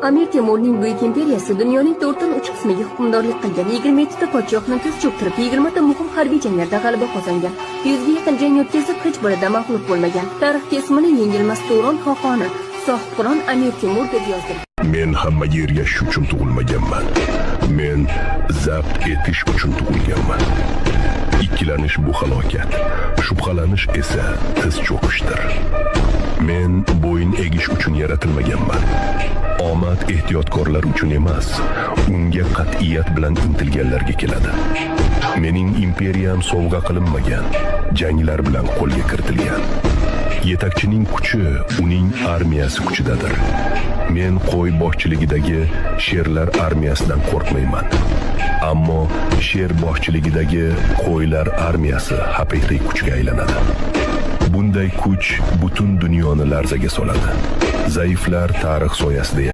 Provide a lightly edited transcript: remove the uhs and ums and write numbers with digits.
Amir Temurning Buyuk imperiyasi dunyoning 4/3 qismiga hukmdorlik qilgan. 27 ta podshohni tiz cho'ktirib, 20 ta muhim harbiy janglarda g'alaba qozongan. 100 ga yaqin jang o'tkazib, hech birida mag'lub bo'lmagan. Tarixga ismini yengilmas Turon xoqoni Sohibqiron Amir Temur deb yozdi. Men hamma yerga shu uchun tug'ilmaganman. Men zabt etish uchun tug'ilganman. Ikkilanish bu halokat, shubhalanish esa tiz cho'kishdir. Men bo'yin egish uchun yaratilmaganman. Omad ehtiyotkorlar uchun emas, unga qat'iyat bilan intilganlarga keladi. Mening imperiyam sovg'a qilinmagan, janglar bilan qo'lga kiritilgan. Yetakchining kuchi uning armiyasi kuchidadir. Men qo'y boshchiligidagi sherlar armiyasidan qo'rqmayman. Ammo sher boshchiligidagi qo'ylar armiyasi haqiqiy kuchga aylanadi. Bunday kuch butun dunyoni larzaga soladi. Zaiflar tarix soyasida